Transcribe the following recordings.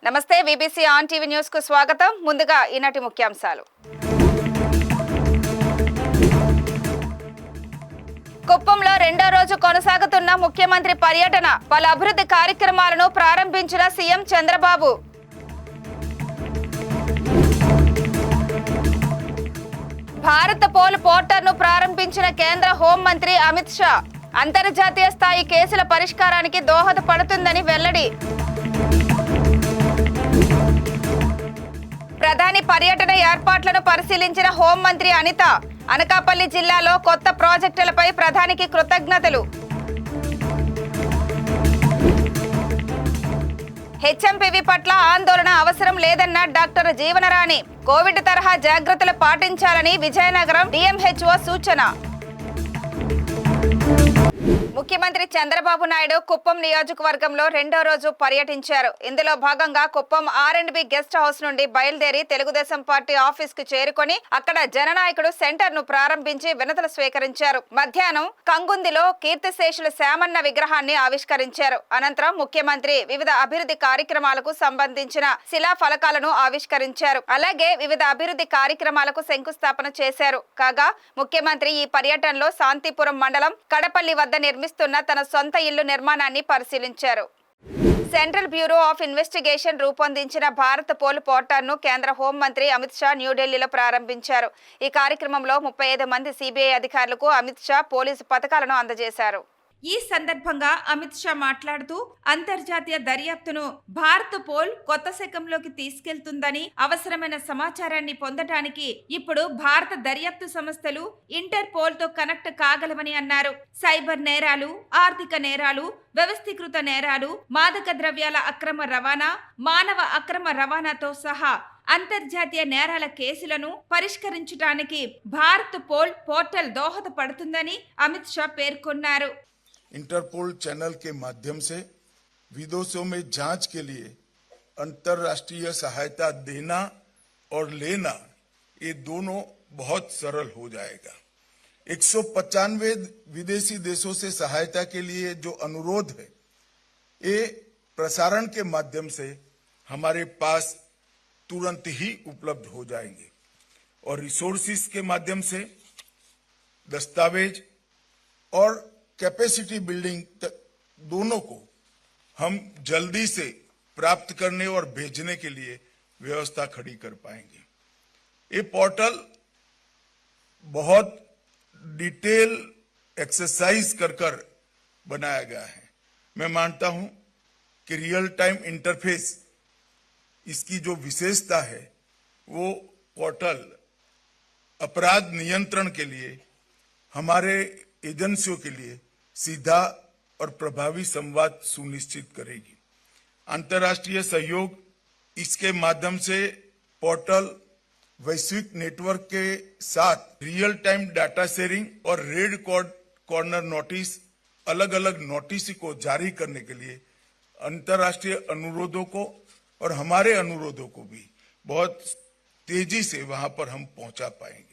నమస్తే BBC on TV news కు స్వాగతం. ముందుగా ఈనాటి ముఖ్యాంశాలు. కుప్పంలో రెండో రోజు కొనసాగుతున్న ముఖ్యమంత్రి పర్యటన. పలు అభివృద్ధి కార్యక్రమాలను ప్రారంభించిన సీఎం చంద్రబాబు. భారత పోల్ పోర్టల్ను ప్రారంభించిన కేంద్ర హోంమంత్రి అమిత్ షా. అంతర్జాతీయ స్థాయి కేసుల పరిష్కారానికి దోహదపడుతుందని వెల్లడి. ప్రధాని పర్యటన ఏర్పాట్లను పరిశీలించిన హోంమంత్రి అనిత. అనకాపల్లి జిల్లాలో కొత్త ప్రాజెక్టులపై ప్రధానికి కృతజ్ఞతలు. హెచ్ఎంపీవీ పట్ల ఆందోళన అవసరం లేదన్న డాక్టర్ జీవనరాణి. కోవిడ్ తరహా జాగ్రత్తలు పాటించాలని విజయనగరం డిఎంహెచ్ఓ సూచన. ముఖ్యమంత్రి చంద్రబాబు నాయుడు కుప్పం నియోజకవర్గంలో రెండో రోజు పర్యటించారు. ఇందులో భాగంగా కుప్పం R&B గెస్ట్ హౌస్ నుండి బయలుదేరి తెలుగుదేశం పార్టీ ఆఫీస్ కు చేరుకొని అక్కడ జననాయకుడు సెంటర్ ను ప్రారంభించి వినతులు స్వీకరించారు. మధ్యాహ్నం కంగుందిలో కీర్తిశేషులు శామన్న విగ్రహాన్ని ఆవిష్కరించారు. అనంతరం ముఖ్యమంత్రి వివిధ అభివృద్ధి కార్యక్రమాలకు సంబంధించిన శిలా ఫలకాలను ఆవిష్కరించారు. అలాగే వివిధ అభివృద్ధి కార్యక్రమాలకు శంకుస్థాపన చేశారు. కాగా ముఖ్యమంత్రి ఈ పర్యటనలో శాంతిపురం మండలం కడపల్లి వద్ద నిర్మిస్తున్న తన సొంత ఇల్లు నిర్మాణాన్ని పరిశీలించారు. సెంట్రల్ బ్యూరో ఆఫ్ ఇన్వెస్టిగేషన్ రూపొందించిన భారత పోల్ పోర్టల్ను కేంద్ర హోంమంత్రి అమిత్ షా న్యూఢిల్లీలో ప్రారంభించారు. ఈ కార్యక్రమంలో 35 మంది సిబిఐ అధికారులకు అమిత్ షా పోలీసు పథకాలను అందజేశారు. ఈ సందర్భంగా అమిత్ షా మాట్లాడుతూ అంతర్జాతీయ దర్యాప్తును భారత పోల్ కొత్త శకంలోకి తీసుకెళ్తుందని, అవసరమైన సమాచారాన్ని పొందటానికి ఇప్పుడు భారత దర్యాప్తు సంస్థలు ఇంటర్పోల్ తో కనెక్ట్ కాగలవని అన్నారు. సైబర్ నేరాలు, ఆర్థిక నేరాలు, వ్యవస్థీకృత నేరాలు, మాదక ద్రవ్యాల అక్రమ రవాణా, మానవ అక్రమ రవాణాతో సహా అంతర్జాతీయ నేరాల కేసులను పరిష్కరించడానికి భారత్ పోల్ పోర్టల్ దోహదపడుతుందని అమిత్ షా పేర్కొన్నారు. इंटरपोल चैनल के माध्यम से विदेशों में जांच के लिए अंतर्राष्ट्रीय सहायता देना और लेना ये दोनों बहुत सरल हो जाएगा. 195 विदेशी देशों से सहायता के लिए जो अनुरोध है ये प्रसारण के माध्यम से हमारे पास तुरंत ही उपलब्ध हो जाएंगे और रिसोर्सेज के माध्यम से दस्तावेज और कैपेसिटी बिल्डिंग दोनों को हम जल्दी से प्राप्त करने और भेजने के लिए व्यवस्था खड़ी कर पाएंगे. ये पोर्टल बहुत डिटेल एक्सरसाइज कर बनाया गया है. मैं मानता हूं कि रियल टाइम इंटरफेस इसकी जो विशेषता है वो पोर्टल अपराध नियंत्रण के लिए हमारे एजेंसियों के लिए सीधा और प्रभावी संवाद सुनिश्चित करेगी. अंतर्राष्ट्रीय सहयोग इसके माध्यम से पोर्टल वैश्विक नेटवर्क के साथ रियल टाइम डाटा शेयरिंग और रेड कॉर्नर नोटिस अलग अलग नोटिस को जारी करने के लिए अंतर्राष्ट्रीय अनुरोधों को और हमारे अनुरोधों को भी बहुत तेजी से वहां पर हम पहुंचा पाएंगे.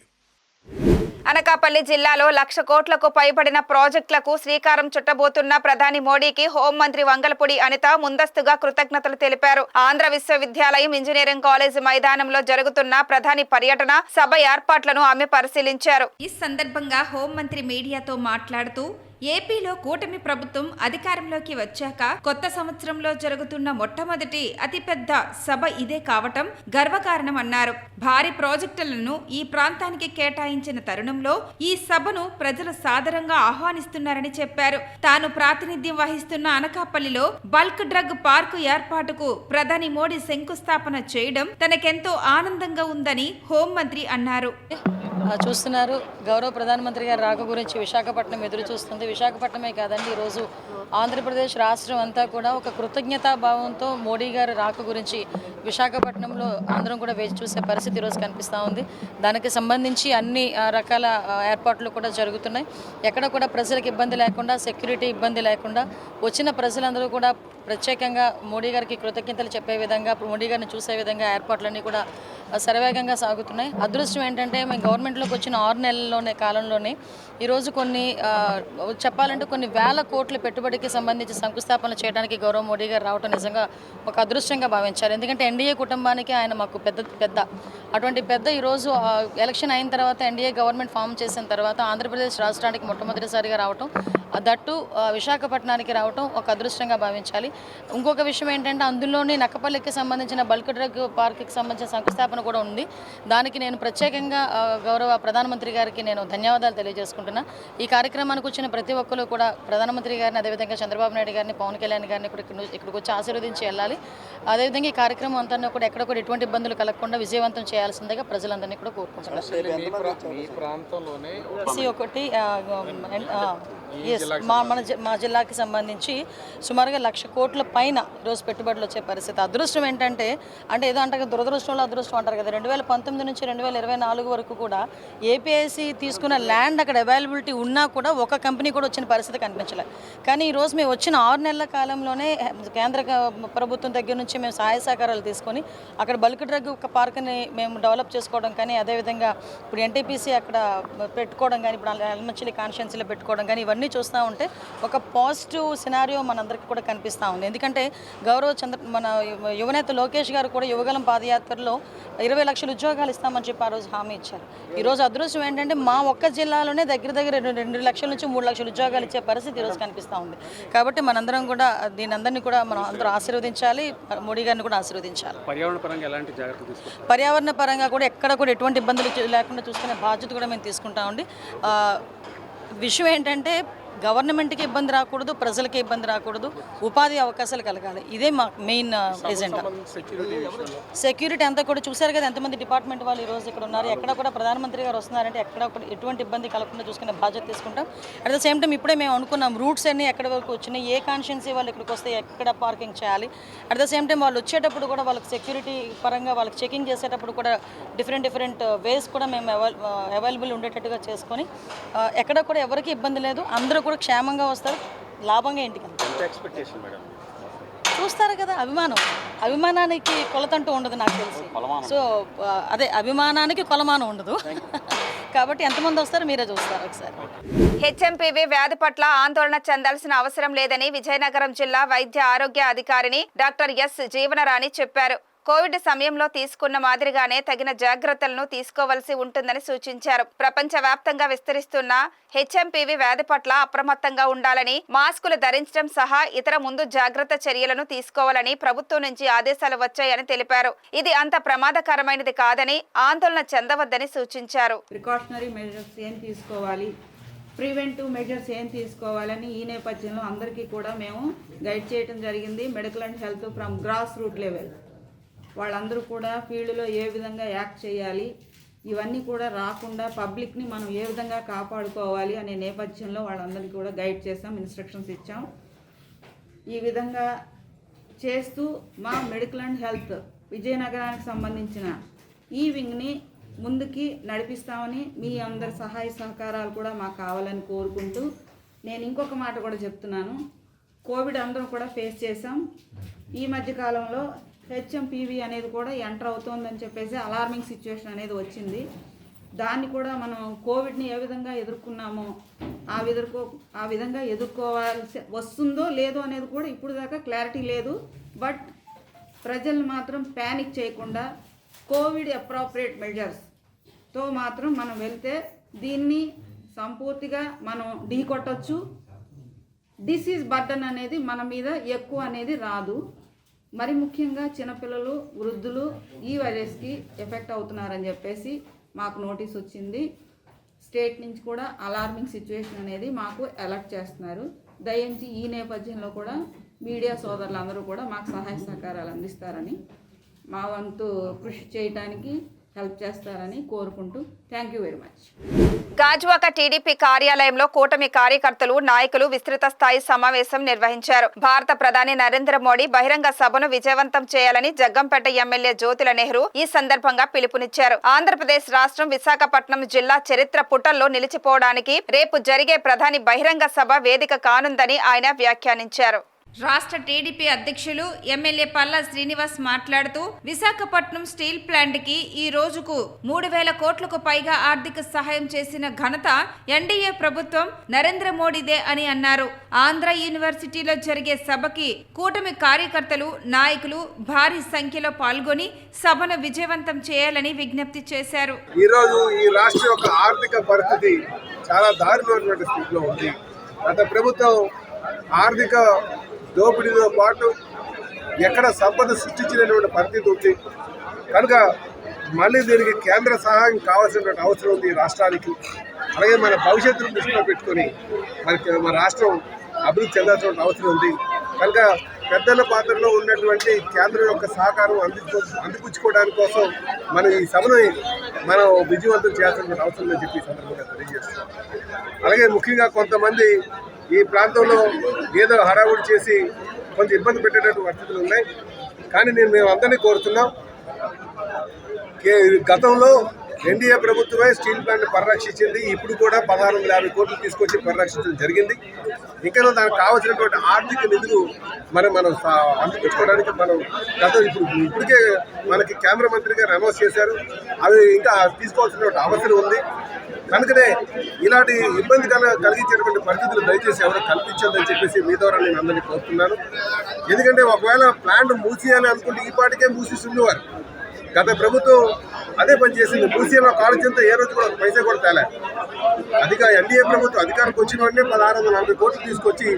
అనకాపల్లి జిల్లాలో 1,00,000 కోట్లకు పైబడిన ప్రాజెక్టులకు శ్రీకారం చుట్టబోతున్న ప్రధాని మోడీకి హోంమంత్రి వంగలపూడి అనిత ముందస్తుగా కృతజ్ఞతలు తెలిపారు. ఆంధ్ర విశ్వవిద్యాలయం ఇంజనీరింగ్ కాలేజ్ మైదానంలో జరుగుతున్న ప్రధాని పర్యటన సభ ఏర్పాట్లను ఆమె పరిశీలించారు. ఈ సందర్భంగా హోంమంత్రి మీడియాతో మాట్లాడుతూ ఏపీలో కూటమి ప్రభుత్వం అధికారంలోకి వచ్చాక కొత్త సంవత్సరంలో జరుగుతున్న మొట్టమొదటి అతిపెద్ద సభ ఇదే కావటం గర్వకారణమన్నారు. భారీ ప్రాజెక్టులను ఈ ప్రాంతానికి కేటాయించిన తరుణంలో ఈ సభను ప్రజలు సాదరంగా ఆహ్వానిస్తున్నారని చెప్పారు. తాను ప్రాతినిధ్యం వహిస్తున్న అనకాపల్లిలో బల్క్ డ్రగ్ పార్కు ఏర్పాటుకు ప్రధాని మోడీ శంకుస్థాపన చేయడం తనకెంతో ఆనందంగా ఉందని హోంమంత్రి అన్నారు. చూస్తున్నారు, గౌరవ ప్రధానమంత్రి గారి రాక గురించి విశాఖపట్నం ఎదురు చూస్తుంది. విశాఖపట్నమే కాదండి, ఈరోజు ఆంధ్రప్రదేశ్ రాష్ట్రం అంతా కూడా ఒక కృతజ్ఞతా భావంతో మోడీ గారి రాక గురించి విశాఖపట్నంలో అందరం కూడా వేచి చూసే పరిస్థితి ఈరోజు కనిపిస్తూ ఉంది. దానికి సంబంధించి అన్ని రకాల ఏర్పాట్లు కూడా జరుగుతున్నాయి. ఎక్కడ కూడా ప్రజలకు ఇబ్బంది లేకుండా, సెక్యూరిటీ ఇబ్బంది లేకుండా వచ్చిన ప్రజలందరూ కూడా ప్రత్యేకంగా మోడీ గారికి కృతజ్ఞతలు చెప్పే విధంగా, మోడీ గారిని చూసే విధంగా ఏర్పాట్లన్నీ కూడా శరవేగంగా సాగుతున్నాయి. అదృష్టం ఏంటంటే మేము గవర్నమెంట్లోకి వచ్చిన 6 నెలల్లోనే కాలంలోనే ఈరోజు కొన్ని చెప్పాలంటే కొన్ని వేల కోట్ల పెట్టుబడికి సంబంధించి శంకుస్థాపన చేయడానికి గౌరవ మోడీ గారు రావడం నిజంగా ఒక అదృష్టంగా భావించారు. ఎందుకంటే ఎన్డీఏ కుటుంబానికి ఆయన మాకు పెద్ద అటువంటి పెద్ద ఈరోజు ఎలక్షన్ అయిన తర్వాత ఎన్డీఏ గవర్నమెంట్ ఫామ్ చేసిన తర్వాత ఆంధ్రప్రదేశ్ రాష్ట్రానికి మొట్టమొదటిసారిగా రావటం, దట్టు విశాఖపట్నానికి రావటం ఒక అదృష్టంగా భావించాలి. ఇంకొక విషయం ఏంటంటే అందులోని నక్కపల్లికి సంబంధించిన బల్క్ డ్రగ్ పార్క్కి సంబంధించిన శంకుస్థాపన కూడా ఉంది. దానికి నేను ప్రత్యేకంగా గౌరవ ప్రధానమంత్రి గారికి నేను ధన్యవాదాలు తెలియజేసుకుంటున్నా. ఈ కార్యక్రమానికి వచ్చిన ప్రతి ఒక్కరు కూడా ప్రధానమంత్రి గారిని, అదేవిధంగా చంద్రబాబు నాయుడు గారిని, పవన్ కళ్యాణ్ గారిని కూడా ఇక్కడికి వచ్చి ఆశీర్వదించి వెళ్ళాలి. అదేవిధంగా ఈ కార్యక్రమం అంతా కూడా ఎక్కడ కూడా ఎటువంటి ఇబ్బందులు కలగకుండా విజయవంతం చేయాల్సిందిగా ప్రజలందరినీ కూడా కోరుకుంటున్నాను. ఒకటి మా జిల్లాకి సంబంధించి సుమారుగా 1,00,000 కోట్ల పైన ఈరోజు పెట్టుబడులు వచ్చే పరిస్థితి. అదృష్టం ఏంటంటే ఏదో అంటారు దురదృష్టంలో అదృష్టం అంటారు కదా, 2019 నుంచి 2024 వరకు కూడా ఏపీఐసి తీసుకున్న ల్యాండ్ అక్కడ అవైలబిలిటీ ఉన్నా కూడా ఒక కంపెనీ కూడా వచ్చిన పరిస్థితి కనిపించలేదు. కానీ ఈరోజు మేము వచ్చిన 6 నెలల కాలంలోనే కేంద్ర ప్రభుత్వం దగ్గర నుంచి మేము సహాయ సహకారాలు తీసుకొని అక్కడ బల్క్ డ్రగ్ పార్క్ని మేము డెవలప్ చేసుకోవడం కానీ, అదేవిధంగా ఇప్పుడు ఎన్టీపీసీ అక్కడ పెట్టుకోవడం కానీ, ఇప్పుడు ఎల్మంచిలి కాన్స్టిట్యున్సీలో పెట్టుకోవడం కానీ, ఇవన్నీ చూస్తూ ఉంటే ఒక పాజిటివ్ సినారియో మనందరికీ కూడా కనిపిస్తూ ఉంది. ఎందుకంటే మన యువనేత లోకేష్ గారు కూడా యువగలం పాదయాత్రలో 20 లక్షల ఉద్యోగాలు ఇస్తామని చెప్పి ఆ రోజు హామీ ఇచ్చారు. ఈరోజు అదృష్టం ఏంటంటే మా ఒక్క జిల్లాలోనే దగ్గర 2 లక్షల నుంచి 3 లక్షల ఉద్యోగాలు ఇచ్చే పరిస్థితి ఈరోజు కనిపిస్తూ ఉంది. కాబట్టి మనందరం కూడా దీని అందరినీ కూడా మనం అందరూ ఆశీర్వదించాలి, మోడీ గారిని కూడా ఆశీర్వదించాలి. పర్యావరణ పరంగా కూడా ఎక్కడ కూడా ఎటువంటి ఇబ్బందులు లేకుండా చూసుకునే బాధ్యత కూడా మేము తీసుకుంటామండి. విషయం ఏంటంటే గవర్నమెంట్కి ఇబ్బంది రాకూడదు, ప్రజలకి ఇబ్బంది రాకూడదు, ఉపాధి అవకాశాలు కలగాలి. ఇదే మా మెయిన్ ఎజెండా. సెక్యూరిటీ అంతా కూడా చూశారు కదా, ఎంతమంది డిపార్ట్మెంట్ వాళ్ళు ఈరోజు ఇక్కడ ఉన్నారు. ఎక్కడ కూడా ప్రధానమంత్రి గారు వస్తున్నారంటే ఎక్కడ ఎటువంటి ఇబ్బంది కలగకుండా చూసుకునే బాధ్యత తీసుకుంటాం. అట్ ద సేమ్ టైం ఇప్పుడే మేము అనుకున్నాం రూట్స్ అన్ని ఎక్కడి వరకు వచ్చినాయి, ఏ కాన్స్టిట్యున్సీ వాళ్ళు ఇక్కడికి వస్తే ఎక్కడ పార్కింగ్ చేయాలి. అట్ ద సేమ్ టైం వాళ్ళు వచ్చేటప్పుడు కూడా వాళ్ళకి సెక్యూరిటీ పరంగా వాళ్ళకి చెకింగ్ చేసేటప్పుడు కూడా డిఫరెంట్ వేస్ కూడా మేము అవైలబుల్ ఉండేటట్టుగా చేసుకొని ఎక్కడ కూడా ఎవరికి ఇబ్బంది లేదు, అందరూ కూడా క్షేమంగా వస్తారు, లాభంగా ఇంటికి చూస్తారు కదా. అభిమానానికి కొలతంటూ ఉండదు నాకు తెలిసి. సో అదే అభిమానానికి కొలమానం ఉండదు. కాబట్టి ఎంతమంది వస్తారో మీరే చూస్తారు ఒకసారి. హెచ్ఎంపీవీ వ్యాధి పట్ల ఆందోళన చెందాల్సిన అవసరం లేదని విజయనగరం జిల్లా వైద్య ఆరోగ్య అధికారిని డాక్టర్ ఎస్ జీవనరాణి చెప్పారు. కోవిడ్ సమయంలో తీసుకున్న మాదిరిగానే తగిన జాగ్రత్తలను తీసుకోవాల్సి ఉంటుందని సూచించారు. ప్రపంచవ్యాప్తంగా విస్తరిస్తున్న హెచ్ఎంపీవీ వ్యాధి పట్ల అప్రమత్తంగా ఉండాలని, మాస్కులు ధరించడం సహా ఇతర ముందు జాగ్రత్త చర్యలను తీసుకోవాలని ప్రభుత్వం నుంచి ఆదేశాలు వచ్చాయని తెలిపారు. ఇది అంత ప్రమాదకరమైనది కాదని, ఆందోళన చెందవద్దని సూచించారు. ప్రికాషనరీ మెజర్స్ ఏం తీసుకోవాలి, ప్రివెంటివ్ మెజర్స్ ఏం తీసుకోవాలని ఈ నేపథ్యంలో అందరికీ కూడా మేము గైడ్ చేయడం జరిగింది. Medical and health from grass root level వాళ్ళందరూ కూడా ఫీల్డ్లో ఏ విధంగా యాక్ట్ చేయాలి, ఇవన్నీ కూడా రాకుండా పబ్లిక్ని మనం ఏ విధంగా కాపాడుకోవాలి అనే నేపథ్యంలో వాళ్ళందరికీ కూడా గైడ్ చేసాం, ఇన్స్ట్రక్షన్స్ ఇచ్చాం. ఈ విధంగా చేస్తూ మా మెడికల్ అండ్ హెల్త్ విజయనగరానికి సంబంధించిన ఈ వింగ్ని ముందుకి నడిపిస్తామని మీ అందరి సహాయ సహకారాలు కూడా మాకు కావాలని కోరుకుంటూ, నేను ఇంకొక మాట కూడా చెప్తున్నాను. కోవిడ్ అందరం కూడా ఫేస్ చేసాం. ఈ మధ్యకాలంలో హెచ్ఎంపీవీ అనేది కూడా ఎంటర్ అవుతోందని చెప్పేసి అలార్మింగ్ సిచ్యువేషన్ అనేది వచ్చింది. దాన్ని కూడా మనం కోవిడ్ని ఏ విధంగా ఎదుర్కొన్నామో ఆ విధంగా ఎదుర్కోవాల్సి వస్తుందో లేదో అనేది కూడా ఇప్పుడు దాకా క్లారిటీ లేదు. బట్ ప్రజలు మాత్రం ప్యానిక్ చేయకుండా కోవిడ్ అప్రోప్రియేట్ మెజర్స్తో మాత్రం మనం వెళ్తే దీన్ని సంపూర్తిగా మనం ఢీకొట్టచ్చు. డిసీజ్ బర్డన్ అనేది మన మీద ఎక్కువ అనేది రాదు. మరి ముఖ్యంగా చిన్నపిల్లలు, వృద్ధులు ఈ వైరస్కి ఎఫెక్ట్ అవుతున్నారని చెప్పేసి మాకు నోటీస్ వచ్చింది. స్టేట్ నుంచి కూడా అలార్మింగ్ సిచ్యువేషన్ అనేది మాకు అలర్ట్ చేస్తున్నారు. దయించి ఈ నేపథ్యంలో కూడా మీడియా సోదరులందరూ కూడా మాకు సహాయ సహకారాలు అందిస్తారని, మా వంతు కృషి చేయడానికి హెల్ప్ చేస్తారని కోరుకుంటూ thank you very much. Gajuwaka TDP కార్యాలయంలో కూటమి కార్యకర్తలు, నాయకులు విస్తృత స్థాయి సమావేశం నిర్వహించారు. భారత ప్రధాని నరేంద్ర మోడీ బహిరంగ సభను విజయవంతం చేయాలని జగ్గంపేట ఎమ్మెల్యే జ్యోతుల నెహ్రూ ఈ సందర్భంగా పిలుపునిచ్చారు. ఆంధ్రప్రదేశ్ రాష్ట్రం విశాఖపట్నం జిల్లా చరిత్ర పుటల్లో నిలిచిపోవడానికి రేపు జరిగే ప్రధాని బహిరంగ సభ వేదిక కానుందని ఆయన వ్యాఖ్యానించారు. రాష్ట్ర టీడీపీ అధ్యక్షులు ఎమ్మెల్యే పల్లా శ్రీనివాస్ మాట్లాడుతూ విశాఖపట్నం స్టీల్ ప్లాంట్ కి ఈ రోజుకు 3,000 కోట్లకు పైగా ఆర్థిక సహాయం చేసిన ఘనత ఎన్డీఏ ప్రభుత్వం నరేంద్ర మోడీదే అని అన్నారు. ఆంధ్ర యూనివర్సిటీలో జరిగే సభకి కూటమి కార్యకర్తలు, నాయకులు భారీ సంఖ్యలో పాల్గొని సభను విజయవంతం చేయాలని విజ్ఞప్తి చేశారు. ఈ రోజు ఈ రాష్ట్ర యొక్క ఆర్థిక పరిస్థితి చాలా దారుణమైనటువంటి స్థితిలో ఉంది. గత ప్రభుత్వం ఆర్థిక దోపిడీతో పాటు ఎక్కడ సంపద సృష్టించినటువంటి పరిస్థితి ఉంది కనుక మళ్ళీ దీనికి కేంద్ర సహాయం కావాల్సినటువంటి అవసరం ఉంది రాష్ట్రానికి. అలాగే మన భవిష్యత్తును దృష్టిలో పెట్టుకొని మన రాష్ట్రం అభివృద్ధి చెందాల్సిన అవసరం ఉంది కనుక పెద్దల పాత్రలో ఉన్నటువంటి కేంద్రం యొక్క సహకారం అందిపుచ్చుకోవడానికి కోసం మనం ఈ సభను మనం విజయవంతం చేయాల్సిన అవసరం ఉందని చెప్పి సందర్భంగా తెలియజేస్తున్నాం. అలాగే ముఖ్యంగా కొంతమంది ఈ ప్రాంతంలో ఏదో హడావుడి చేసి కొంచెం ఇబ్బంది పెట్టేటటువంటి పరిస్థితులు ఉన్నాయి. కానీ మేము అందరినీ కోరుతున్నాం, గతంలో ఎన్డీఏ ప్రభుత్వమే స్టీల్ ప్లాంట్ పరిరక్షించింది. ఇప్పుడు కూడా 1,650 కోట్లు తీసుకొచ్చి పరిరక్షించడం జరిగింది. ఇంకా దానికి కావాల్సినటువంటి ఆర్థిక నిధులు మనం అందిపుచ్చుకోవడానికి ఇప్పటికే మనకి కేంద్ర మంత్రి గారు అనౌన్స్ చేశారు. అవి ఇంకా తీసుకోవాల్సినటువంటి అవసరం ఉంది. కనుకనే ఇలాంటి ఇబ్బంది కలిగించేటువంటి పరిస్థితులు దయచేసి ఎవరు కల్పించదని చెప్పేసి మీ ద్వారా నేను అందరినీ కోరుతున్నాను. ఎందుకంటే ఒకవేళ ప్లాంట్ మూసేయాలి అనుకుంటే ఈ పాటికే మూసేస్తుండేవారు. గత ప్రభుత్వం అదే పని చేసింది. మూసేలో కాలుష్యంతో ఏ రోజు కూడా పైసా కూడా తేలే. ఎన్డీఏ ప్రభుత్వం అధికారంకి వచ్చిన వెంటనే 1,640 కోట్లు తీసుకొచ్చి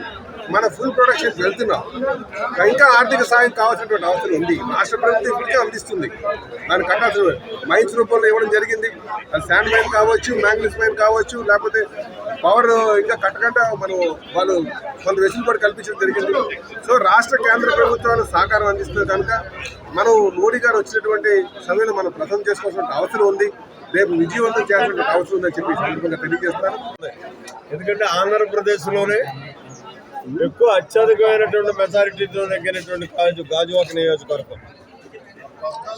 మన ఫుల్ ప్రొడక్షన్ వెళ్తున్నాం. ఇంకా ఆర్థిక సాయం కావాల్సినటువంటి అవసరం ఉంది. రాష్ట్ర ప్రభుత్వం ఇప్పటికే అందిస్తుంది. దాన్ని కట్టాల్సిన మైన్స్ రూపంలో ఇవ్వడం జరిగింది. అది శాండ్ మైన్ కావచ్చు, మ్యాంగనీస్ మైన్ కావచ్చు, లేకపోతే పవర్ ఇంకా వాళ్ళు కొంత వెసులుబాటు కల్పించడం జరిగింది. సో రాష్ట్ర కేంద్ర ప్రభుత్వాలు సహకారం అందిస్తుంది కనుక మనం మోడీ గారు వచ్చినటువంటి సమయంలో మనం ప్రసన్నం చేసుకోవాల్సిన అవసరం ఉంది. రేపు విజయవంతం చేయాల్సిన అవసరం ఉందని చెప్పి సందర్భంగా తెలియజేస్తాను. ఎందుకంటే ఆంధ్రప్రదేశ్లోనే ఎక్కువ అత్యధికమైనటువంటి మెజారిటీతో నెగ్గినటువంటి గాజువాక నియోజకవర్గం,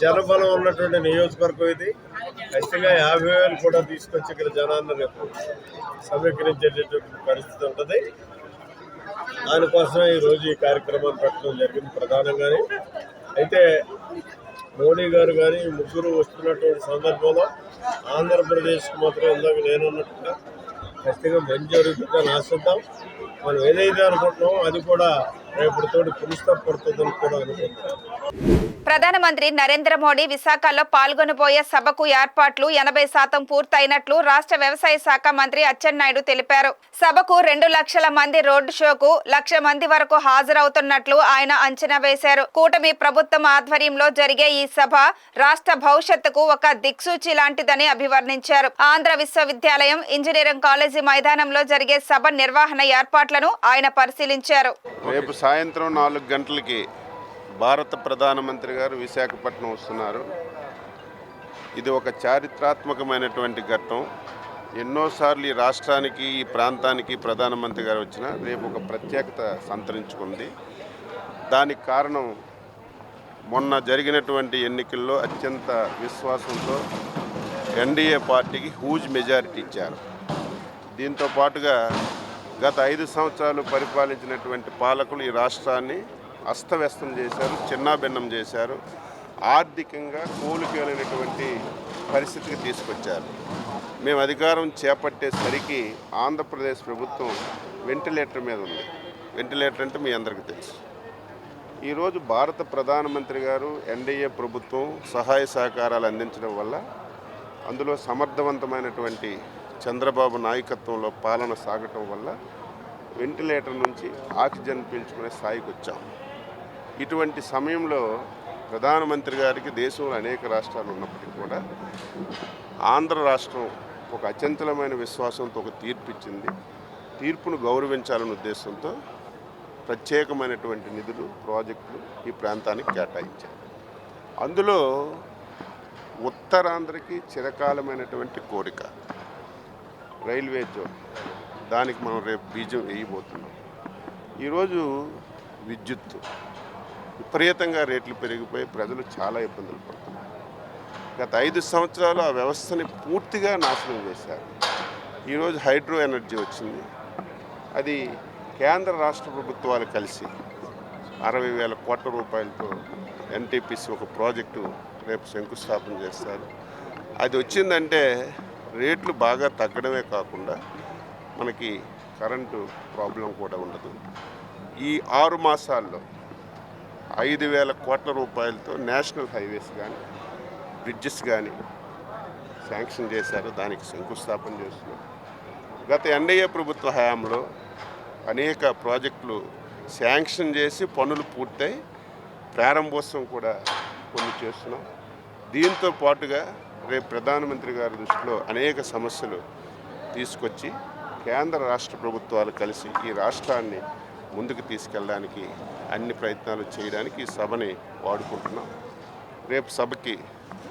జనబలం ఉన్నటువంటి నియోజకవర్గం ఇది. ఖచ్చితంగా 50,000 కూడా తీసుకొచ్చి ఇక్కడ జనాన్ని రేపు సమీకరించేటటువంటి పరిస్థితి ఉంటుంది. దానికోసమే ఈరోజు ఈ కార్యక్రమాన్ని పెట్టడం జరిగింది ప్రధానంగానే. అయితే మోడీ గారు కానీ ముగ్గురు వస్తున్నటువంటి సందర్భంలో ఆంధ్రప్రదేశ్కి మాత్రం ఇందాక నేనున్నట్టుగా ఖచ్చితంగా మంచి జరుగుతుందని ఆశిద్దాం. మనం ఏదైతే అనుకుంటున్నామో అది కూడా రేపటితోటి పురుషపడుతుందని కూడా అనుకుంటున్నాం. ప్రధానమంత్రి నరేంద్ర మోడీ విశాఖలో పాల్గొనబోయే సభకు ఏర్పాట్లు 80% పూర్తయినట్లు రాష్ట్ర వ్యవసాయ శాఖ మంత్రి అచ్చెన్నాయుడు తెలిపారు. సభకు 2 లక్షల మంది, రోడ్డు షోకు 1,00,000 మంది వరకు హాజరవుతున్నట్లు ఆయన అంచనా వేశారు. కూటమి ప్రభుత్వం ఆధ్వర్యంలో జరిగే ఈ సభ రాష్ట్ర భవిష్యత్తుకు ఒక దిక్సూచి లాంటిదని అభివర్ణించారు. ఆంధ్ర విశ్వవిద్యాలయం ఇంజనీరింగ్ కాలేజీ మైదానంలో జరిగే సభ నిర్వహణ ఏర్పాట్లను ఆయన పరిశీలించారు. రేపు సాయంత్రం 4 గంటలకి భారత ప్రధానమంత్రి గారు విశాఖపట్నం వస్తున్నారు. ఇది ఒక చారిత్రాత్మకమైనటువంటి ఘట్టం. ఎన్నోసార్లు ఈ రాష్ట్రానికి, ఈ ప్రాంతానికి ప్రధానమంత్రి గారు వచ్చినా రేపు ఒక ప్రత్యేకత సంతరించుకుంది. దానికి కారణం మొన్న జరిగినటువంటి ఎన్నికల్లో అత్యంత విశ్వాసంతో ఎన్డీఏ పార్టీకి హ్యూజ్ మెజారిటీ ఇచ్చారు. దీంతో పాటుగా గత 5 సంవత్సరాలు పరిపాలించినటువంటి పాలకులు ఈ రాష్ట్రాన్ని అస్తవ్యస్తం చేశారు, చిన్నాభిన్నం చేశారు, ఆర్థికంగా కోలుకోలేనటువంటి పరిస్థితికి తీసుకొచ్చారు. మేము అధికారం చేపట్టేసరికి ఆంధ్రప్రదేశ్ ప్రభుత్వం వెంటిలేటర్ మీద ఉంది. వెంటిలేటర్ అంటే మీ అందరికీ తెలుసు. ఈరోజు భారత ప్రధానమంత్రి గారు, ఎన్డీఏ ప్రభుత్వం సహాయ సహకారాలు అందించడం వల్ల, అందులో సమర్థవంతమైనటువంటి చంద్రబాబు నాయకత్వంలో పాలన సాగటం వల్ల వెంటిలేటర్ నుంచి ఆక్సిజన్ పీల్చుకునే స్థాయికి వచ్చాం. ఇటువంటి సమయంలో ప్రధానమంత్రి గారికి దేశంలో అనేక రాష్ట్రాలు ఉన్నప్పటికీ కూడా ఆంధ్ర రాష్ట్రం ఒక అచంచలమైన విశ్వాసంతో ఒక తీర్పు ఇచ్చింది. తీర్పును గౌరవించాలనే ఉద్దేశంతో ప్రత్యేకమైనటువంటి నిధులు, ప్రాజెక్టులు ఈ ప్రాంతానికి కేటాయించారు. అందులో ఉత్తరాంధ్రకి చిరకాలమైనటువంటి కోరిక రైల్వే జోన్, దానికి మనం రేపు బీజం వేయబోతున్నాం. ఈరోజు విద్యుత్తు విపరీతంగా రేట్లు పెరిగిపోయి ప్రజలు చాలా ఇబ్బందులు పడుతున్నారు. గత 5 సంవత్సరాలు ఆ వ్యవస్థని పూర్తిగా నాశనం చేశారు. ఈరోజు హైడ్రో ఎనర్జీ వచ్చింది. అది కేంద్ర రాష్ట్ర ప్రభుత్వాలు కలిసి 60,000 కోట్ల రూపాయలతో ఎన్టీపీసీ ఒక ప్రాజెక్టు రేపు శంకుస్థాపన చేస్తారు. అది వచ్చిందంటే రేట్లు బాగా తగ్గడమే కాకుండా మనకి కరెంటు ప్రాబ్లం కూడా ఉండదు. ఈ 6 మాసాల్లో 5,000 కోట్ల రూపాయలతో నేషనల్ హైవేస్ కానీ బ్రిడ్జెస్ కానీ శాంక్షన్ చేశారు. దానికి శంకుస్థాపన చేస్తున్నారు. గత ఎన్డీఏ ప్రభుత్వ హయాంలో అనేక ప్రాజెక్టులు శాంక్షన్ చేసి పనులు పూర్తయి ప్రారంభోత్సవం కూడా కొన్ని చేస్తున్నాం. దీంతో పాటుగా రేపు ప్రధానమంత్రి గారి దృష్టిలో అనేక సమస్యలు తీసుకొచ్చి కేంద్ర రాష్ట్ర ప్రభుత్వాలు కలిసి ఈ రాష్ట్రాన్ని ముందుకు తీసుకెళ్ళడానికి అన్ని ప్రయత్నాలు చేయడానికి ఈ సభని వాడుకుంటున్నాం. రేపు సభకి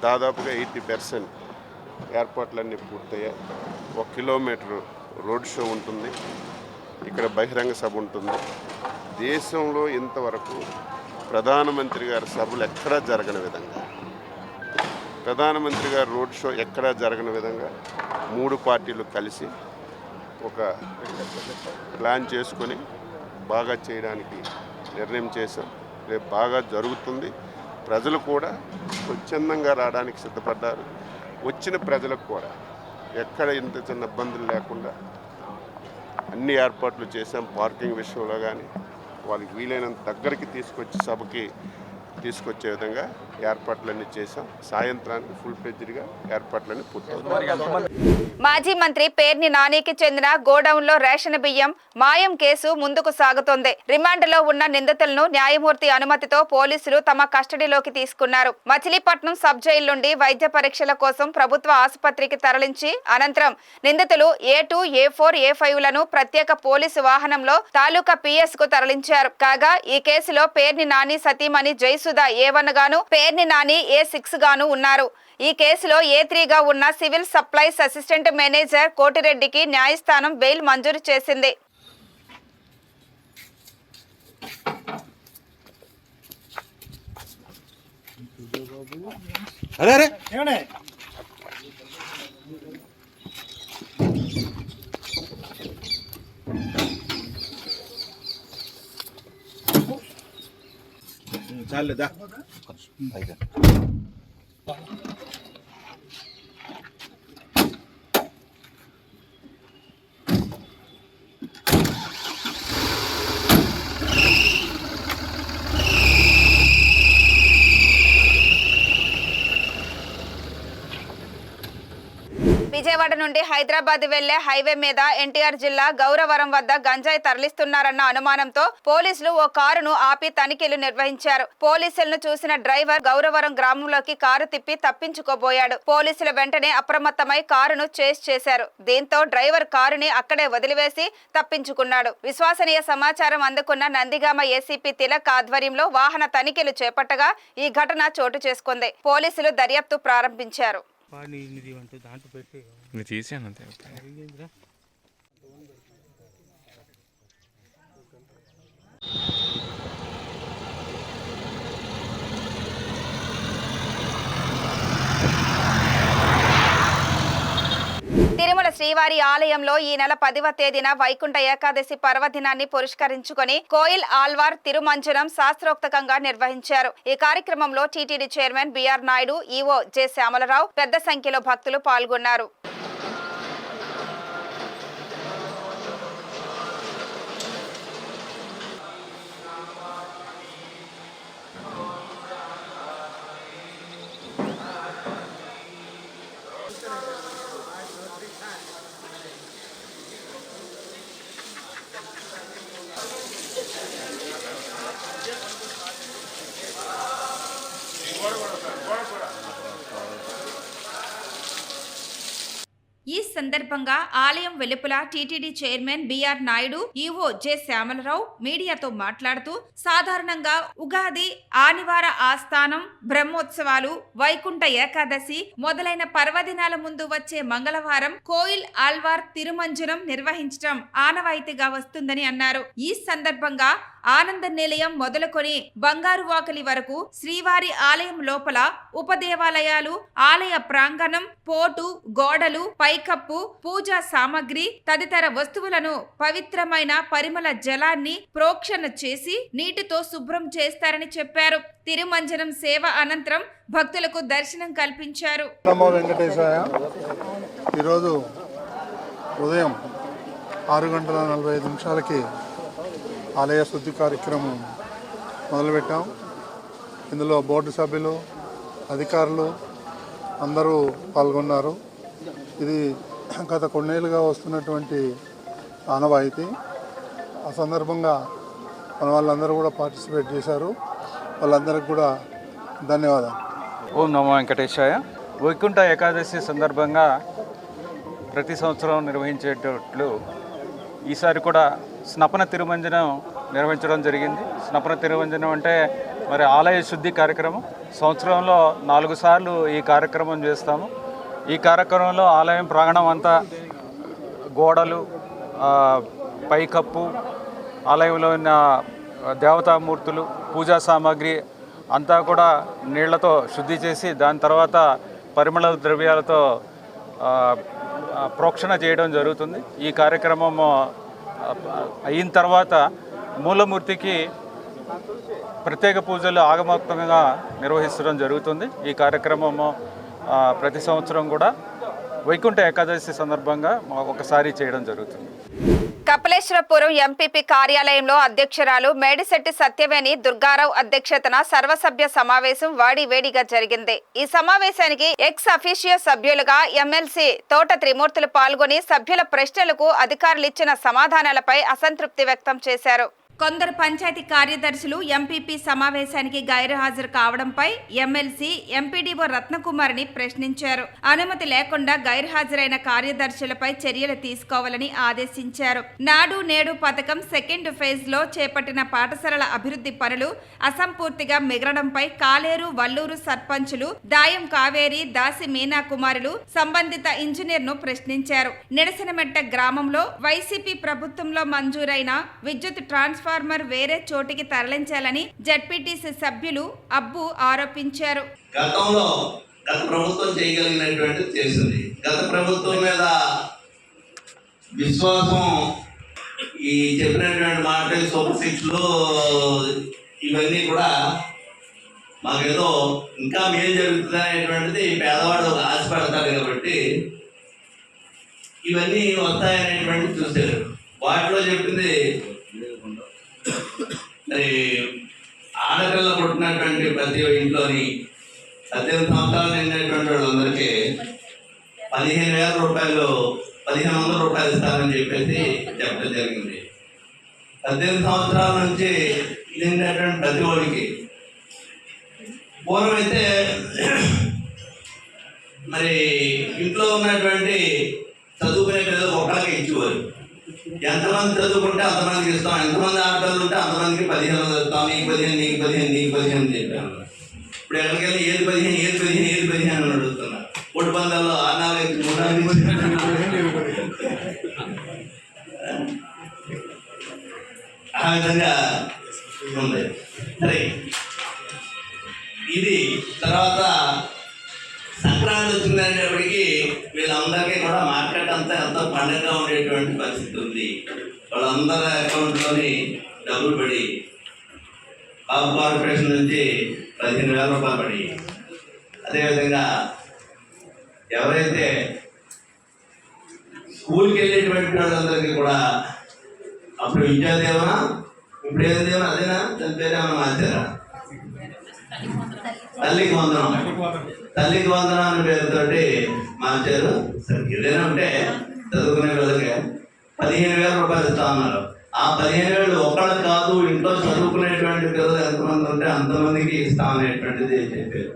దాదాపుగా 80% ఏర్పాట్లన్నీ పూర్తయ్యాయి. 1 కిలోమీటర్ రోడ్ షో ఉంటుంది. ఇక్కడ బహిరంగ సభ ఉంటుంది. దేశంలో ఇంతవరకు ప్రధానమంత్రి గారి సభలు ఎక్కడా జరగని విధంగా, ప్రధానమంత్రి గారి రోడ్ షో ఎక్కడా జరగని విధంగా 3 పార్టీలు కలిసి ఒక ప్లాన్ చేసుకొని బాగా చేయడానికి నిర్ణయం చేశాం. రేపు బాగా జరుగుతుంది. ప్రజలు కూడా స్వచ్ఛందంగా రావడానికి సిద్ధపడ్డారు. వచ్చిన ప్రజలకు కూడా ఎక్కడ ఇంత చిన్న ఇబ్బందులు లేకుండా అన్ని ఏర్పాట్లు చేశాం. పార్కింగ్ విషయంలో కానీ వాళ్ళకి వీలైనంత దగ్గరికి తీసుకొచ్చి సభకి తీసుకొచ్చే విధంగా ఏర్పాట్లన్నీ చేశాం. సాయంత్రానికి ఫుల్ ఫ్లెడ్జ్డ్గా ఏర్పాట్లన్నీ పూర్తవుతాయి. మాజీ మంత్రి పేర్ని నానికి చెందిన గోడౌన్లో రేషన్ బియ్యం మాయం కేసు ముందుకు సాగుతోంది. రిమాండ్లో ఉన్న నిందితులను న్యాయమూర్తి అనుమతితో పోలీసులు తమ కస్టడీలోకి తీసుకున్నారు. మచిలీపట్నం సబ్ జైలు నుండి వైద్య పరీక్షల కోసం ప్రభుత్వ ఆసుపత్రికి తరలించి అనంతరం నిందితులు A2, A4, A5లను ప్రత్యేక పోలీసు వాహనంలో తాలూకా PS కు తరలించారు. కాగా ఈ కేసులో పేర్ని నాని సతీమణి జయసుధ A1 గాను, పేర్ని నాని A6 గాను ఉన్నారు. ఈ కేసులో A3గా ఉన్న సివిల్ సప్లైస్ అసిస్టెంట్ మేనేజర్ కోటిరెడ్డికి న్యాయస్థానం బెయిల్ మంజూరు చేసింది. విజయవాడ నుండి హైదరాబాద్ వెళ్లే హైవే మీద ఎన్టీఆర్ జిల్లా గౌరవరం వద్ద గంజాయి తరలిస్తున్నారన్న అనుమానంతో పోలీసులు ఓ కారును ఆపి తనిఖీలు నిర్వహించారు. పోలీసులను చూసిన డ్రైవర్ గౌరవరం గ్రామంలోకి కారు తిప్పి తప్పించుకోబోయాడు. పోలీసులు వెంటనే అప్రమత్తమై కారును చేస్ చేశారు. దీంతో డ్రైవర్ కారుని అక్కడే వదిలివేసి తప్పించుకున్నాడు. విశ్వసనీయ సమాచారం అందుకున్న నందిగామ ఏసీపీ తిలక్ ఆధ్వర్యంలో వాహన తనిఖీలు చేపట్టగా ఈ ఘటన చోటు చేసుకుంది. పోలీసులు దర్యాప్తు ప్రారంభించారు. తిరుమల శ్రీవారి ఆలయంలో ఈ నెల 10వ తేదీన వైకుంఠ ఏకాదశి పర్వదినాన్ని పురస్కరించుకొని కోయిల్ ఆల్వార్ తిరుమంజనం శాస్త్రోక్తంగా నిర్వహించారు. ఈ కార్యక్రమంలో టీటీడీ చైర్మన్ బిఆర్ నాయుడు, ఈవో జె శ్యామలరావు పెద్ద సంఖ్యలో భక్తులు పాల్గొన్నారు. ఈ సందర్భంగా ఆలయం వెలుపల టీటీడీ చైర్మన్ బిఆర్ నాయుడు, ఈవో జె శ్యామలరావు మీడియాతో మాట్లాడుతూ సాధారణంగా ఉగాది, ఆదివార ఆస్థానం, బ్రహ్మోత్సవాలు, వైకుంఠ ఏకాదశి మొదలైన పర్వదినాల ముందు వచ్చే మంగళవారం కోయిల్ ఆల్వార్ తిరుమంజనం నిర్వహించడం ఆనవాయితీగా వస్తుందని అన్నారు. ఈ సందర్భంగా ఆనంద నిలయం మొదలుకొని బంగారు వాకలి వరకు శ్రీవారి ఆలయం లోపల ఉపదేవాలయాలు, ఆలయ ప్రాంగణం, పోటు, గోడలు, పైకప్పు, పూజా సామగ్రి తదితర వస్తువులను పవిత్రమైన పరిమళ జలాన్ని ప్రోక్షణ చేసి నీటితో శుభ్రం చేస్తారని చెప్పారు. తిరుమంజనం సేవ అనంతరం భక్తులకు దర్శనం కల్పించారు. నమో వెంకటేశాయ. ఈరోజు ఉదయం 6:45 ఆలయ శుద్ధి కార్యక్రమం మొదలుపెట్టాం. ఇందులో బోర్డు సభ్యులు, అధికారులు అందరూ పాల్గొన్నారు. ఇది గత కొన్నేళ్ళుగా వస్తున్నటువంటి ఆనవాయితీ. ఆ సందర్భంగా మన వాళ్ళందరూ కూడా పార్టిసిపేట్ చేశారు. వాళ్ళందరికీ కూడా ధన్యవాదాలు. ఓం నమో వెంకటేశాయ. వైకుంఠ ఏకాదశి సందర్భంగా ప్రతి సంవత్సరం నిర్వహించేటట్లు ఈసారి కూడా స్నపన తిరుమంజనం నిర్వహించడం జరిగింది. స్నపన తిరుమంజనం అంటే మరి ఆలయ శుద్ధి కార్యక్రమం. సంవత్సరంలో 4 సార్లు ఈ కార్యక్రమం చేస్తాము. ఈ కార్యక్రమంలో ఆలయం ప్రాంగణం అంతా గోడలు, పైకప్పు, ఆలయంలో ఉన్న దేవతామూర్తులు, పూజా సామాగ్రి అంతా కూడా నీళ్లతో శుద్ధి చేసి దాని తర్వాత పరిమళ ద్రవ్యాలతో ప్రోక్షణ చేయడం జరుగుతుంది. ఈ కార్యక్రమం అయిన తర్వాత మూలమూర్తికి ప్రత్యేక పూజలు ఆగమోక్తంగా నిర్వహించడం జరుగుతుంది. ఈ కార్యక్రమము ప్రతి సంవత్సరం కూడా వైకుంఠ ఏకాదశి సందర్భంగా ఒకసారి చేయడం జరుగుతుంది. కపిలేశ్వరపురం ఎంపీపీ కార్యాలయంలో అధ్యక్షురాలు మేడిశెట్టి సత్యవేణి దుర్గారావు అధ్యక్షతన సర్వసభ్య సమావేశం వాడివేడిగా జరిగింది. ఈ సమావేశానికి ఎక్స్ అఫీషియో సభ్యులుగా ఎమ్మెల్సీ తోట త్రిమూర్తులు పాల్గొని సభ్యుల ప్రశ్నలకు అధికారులు ఇచ్చిన సమాధానాలపై అసంతృప్తి వ్యక్తం చేశారు. కొందరు పంచాయతీ కార్యదర్శులు ఎంపీపీ సమావేశానికి గైర్హాజరు కావడంపై ఎమ్మెల్సీ ఎంపీడీఓ రత్నకుమార్ని ప్రశ్నించారు. అనుమతి లేకుండా గైర్హాజరైన కార్యదర్శులపై చర్యలు తీసుకోవాలని ఆదేశించారు. నాడు నేడు పథకం సెకండ్ ఫేజ్ లో చేపట్టిన పాఠశాలల అభివృద్ధి పనులు అసంపూర్తిగా మిగలడంపై కాలేరు, వల్లూరు సర్పంచులు దాయం కావేరి, దాసి మీనా కుమారులు సంబంధిత ఇంజనీర్ ను ప్రశ్నించారు. నిడసనమెట్ట గ్రామంలో వైసీపీ ప్రభుత్వంలో మంజూరైన విద్యుత్ ట్రాన్స్ఫార్మర్ వేరే చోటికి తరలించాలని జెడ్పీటీసీ సభ్యులు అబ్బు ఆరోపించారు. గతంలో గత ప్రభుత్వం చేయగలిగినటువంటి చేసింది. గత ప్రభుత్వం మీద విశ్వాసం, ఈ చెప్పినటువంటి మాటలు, సూపర్ సిక్స్లు, ఇవన్నీ కూడా మాకేదో ఇంకా మేలు జరుగుతుంది అనేటువంటిది పేదవాడు ఆశపడతాడు కాబట్టి ఇవన్నీ వస్తాయనేటువంటిది చూశారు. వాటిలో చెప్పింది మరి ఆడపిల్ల పుట్టినటువంటి ప్రతి ఇంట్లోని 18 సంవత్సరాలు నిండినటువంటి వాళ్ళందరికీ 15,000 రూపాయలు, 1,500 రూపాయలు ఇస్తారని చెప్పేసి చెప్పడం జరిగింది. 18 సంవత్సరాల నుంచి నిండినటువంటి ప్రతి వాడికి. పూర్వం అయితే మరి ఇంట్లో ఉన్నటువంటి చదువుకునే పిల్లలు ఒకళ్ళకి ఇచ్చేవారు. ఎంతమంది చదువుకుంటే అంతమందికి ఇస్తాం, ఎంతమంది ఆడపిల్లలు ఉంటే అంతమందికి 15 ఇస్తాం, నీకు 15, నీకు 15, నీకు 15 అని చెప్పాను. ఇప్పుడు ఎక్కడికెళ్ళి ఏది 15 అని అడుగుతున్నా. ఒడ్డు పందాల్లో ఆ 4 ఆ విధంగా ఉంది. సరే, ఇది తర్వాత సంక్రాంతి వచ్చిందనేటప్పటికీ వీళ్ళందరికీ కూడా మార్కెట్ అంతా ఎంతో పండుగగా ఉండేటువంటి పరిస్థితి ఉంది. వాళ్ళందరి అకౌంట్లోని డబ్బులు పడి బాబు కార్పొరేషన్ నుంచి 15,000 రూపాయలు పడి, అదేవిధంగా ఎవరైతే స్కూల్కి వెళ్ళేటువంటి వాళ్ళందరికీ కూడా అప్పుడు విద్యాదేవన, ఇప్పుడు ఏం దేవన అదేనా, దాని పేరేమన్నా మార్చారా? తల్లికి వందనం అనే పేరుతోటి మార్చారు. సరే, ఏదైనా ఉంటే చదువుకునే వాళ్ళకి 15,000 రూపాయలు ఇస్తా ఉన్నారు. ఆ 15,000 ఒకళ్ళు కాదు, ఇంట్లో చదువుకునేటువంటి పిల్లలు ఎంతమంది ఉంటే అంతమందికి ఇస్తామనేటువంటిది చెప్పారు.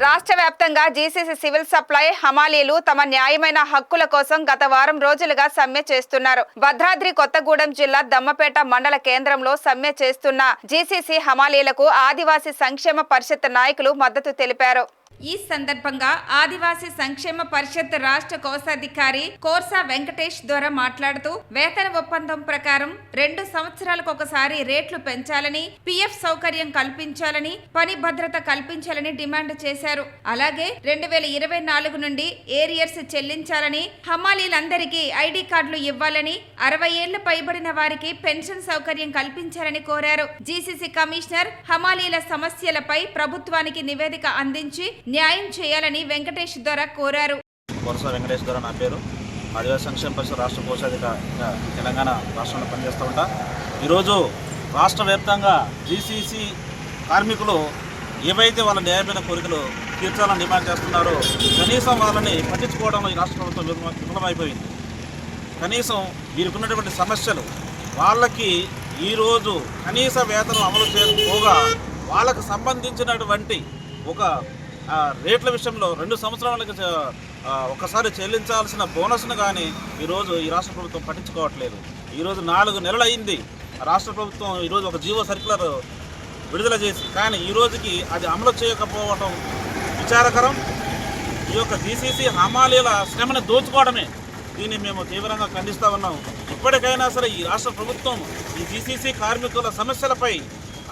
రాష్ట్ర వ్యాప్తంగా జీసీసీ సివిల్ సప్లై హమాలీలు తమ న్యాయమైన హక్కుల కోసం గత వారం రోజులుగా సమ్మె చేస్తున్నారు. భద్రాద్రి కొత్తగూడెం జిల్లా దమ్మపేట మండల కేంద్రంలో సమ్మె చేస్తున్న జీసీసీ హమాలీలకు ఆదివాసీ సంక్షేమ పరిషత్ నాయకులు మద్దతు తెలిపారు. ఈ సందర్భంగా ఆదివాసీ సంక్షేమ పరిషత్ రాష్ట్ర కోశాధికారి కోర్సా వెంకటేష్ ద్వారా మాట్లాడుతూ వేతన ఒప్పందం ప్రకారం 2 సంవత్సరాలకు ఒకసారి రేట్లు పెంచాలని, పిఎఫ్ సౌకర్యం కల్పించాలని, పని భద్రత కల్పించాలని డిమాండ్ చేశారు. అలాగే 2024 నుండి ఏరియర్స్ చెల్లించాలని, హమాలీలందరికీ ఐడి కార్డులు ఇవ్వాలని, 60 ఏళ్లు పైబడిన వారికి పెన్షన్ సౌకర్యం కల్పించాలని కోరారు. జీసీసీ కమిషనర్ హమాలీల సమస్యలపై ప్రభుత్వానికి నివేదిక అందించి న్యాయం చేయాలని వెంకటేష్ ద్వారా కోరారు. కోర్సా వెంకటేష్ ద్వారా నా పేరు. ఆదివాసీ సంక్షేమ పరిషత్ రాష్ట్ర కోశాధికారిగా తెలంగాణ రాష్ట్రంలో పనిచేస్తూ ఉంటా. ఈరోజు రాష్ట్ర వ్యాప్తంగా జీసీసీ కార్మికులు ఏవైతే వాళ్ళ న్యాయమైన కోరికలు తీర్చాలని డిమాండ్ చేస్తున్నారో కనీసం వాళ్ళని పట్టించుకోవడంలో ఈ రాష్ట్ర ప్రభుత్వం విఫలమైపోయింది. కనీసం వీరికి ఉన్నటువంటి సమస్యలు వాళ్ళకి ఈరోజు కనీస వేతనం అమలు చేయకపోగా వాళ్ళకు సంబంధించినటువంటి ఒక రేట్ల విషయంలో 2 సంవత్సరాలకి ఒకసారి చెల్లించాల్సిన బోనస్ను కానీ ఈరోజు ఈ రాష్ట్ర ప్రభుత్వం పట్టించుకోవట్లేదు. ఈరోజు 4 నెలలు అయింది రాష్ట్ర ప్రభుత్వం ఈరోజు ఒక జీవో సర్క్యులర్ విడుదల చేసి, కానీ ఈ రోజుకి అది అమలు చేయకపోవడం విచారకరం. ఈ యొక్క జీసీసీ హమాలీల శ్రమను దోచుకోవడమే. దీన్ని మేము తీవ్రంగా ఖండిస్తూ ఉన్నాం. ఇప్పటికైనా సరే ఈ రాష్ట్ర ప్రభుత్వం ఈ జీసీసీ కార్మికుల సమస్యలపై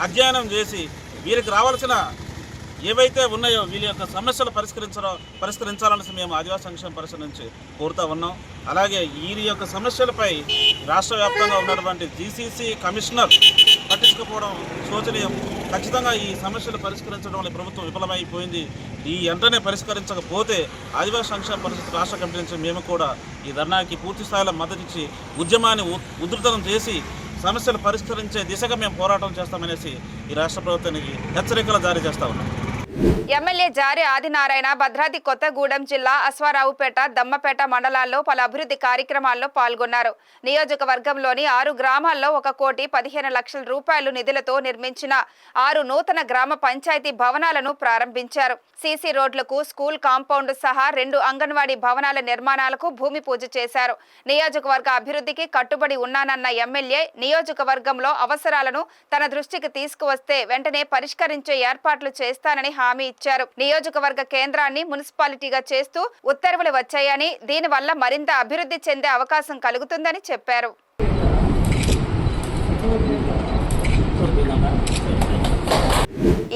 అధ్యయనం చేసి వీరికి రావాల్సిన ఏవైతే ఉన్నాయో వీళ్ళ యొక్క సమస్యలు పరిష్కరించాలని మేము ఆదివాసీ సంక్షేమ పరిషత్ నుంచి కోరుతూ ఉన్నాం. అలాగే వీరి యొక్క సమస్యలపై రాష్ట్ర వ్యాప్తంగా ఉన్నటువంటి జీసీసీ కమిషనర్ పట్టించుకోవడం శోచనీయం. ఖచ్చితంగా ఈ సమస్యలు పరిష్కరించడంలో ప్రభుత్వం విఫలమైపోయింది. ఈ వెంటనే పరిష్కరించకపోతే ఆదివాసీ సంక్షేమ పరిషత్ రాష్ట్ర కమిటీ నుంచి మేము కూడా ఈ ధర్నాకి పూర్తి స్థాయిలో మద్దతిచ్చి ఉద్యమాన్ని ఉధృతం చేసి సమస్యలు పరిష్కరించే దిశగా మేము పోరాటం చేస్తామనేసి ఈ రాష్ట్ర ప్రభుత్వానికి హెచ్చరికలు జారీ చేస్తా ఉన్నాం. ఎమ్మెల్యే జారి ఆదినారాయణ భద్రాద్రి కొత్తగూడెం జిల్లా అశ్వారావుపేట, దమ్మపేట మండలాల్లో పలు అభివృద్ధి కార్యక్రమాల్లో పాల్గొన్నారు. నియోజకవర్గంలోని 6 గ్రామాల్లో 1,15,00,000 రూపాయలు నిధులతో నిర్మించిన 6 నూతన గ్రామ పంచాయతీ భవనాలను ప్రారంభించారు. సీసీ రోడ్లకు, స్కూల్ కాంపౌండ్ సహా 2 అంగన్వాడీ భవనాల నిర్మాణాలకు భూమి పూజ చేశారు. నియోజకవర్గ అభివృద్ధికి కట్టుబడి ఉన్నానన్న ఎమ్మెల్యే నియోజకవర్గంలో అవసరాలను తన దృష్టికి తీసుకువస్తే వెంటనే పరిష్కరించే ఏర్పాట్లు చేస్తానని హామీ ఇచ్చారు. నియోజకవర్గ కేంద్రాన్ని మున్సిపాలిటీగా చేస్తూ ఉత్తర్వులు వచ్చాయని, దీనివల్ల మరింత అభివృద్ధి చెందే అవకాశం కలుగుతుందని చెప్పారు.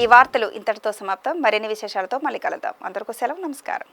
ఈ వార్తలు ఇంతటితో సమాప్తం. మరిన్ని విశేషాలతో మళ్ళీ కలుద్దాం. అందరికీ సెలవు. నమస్కారం.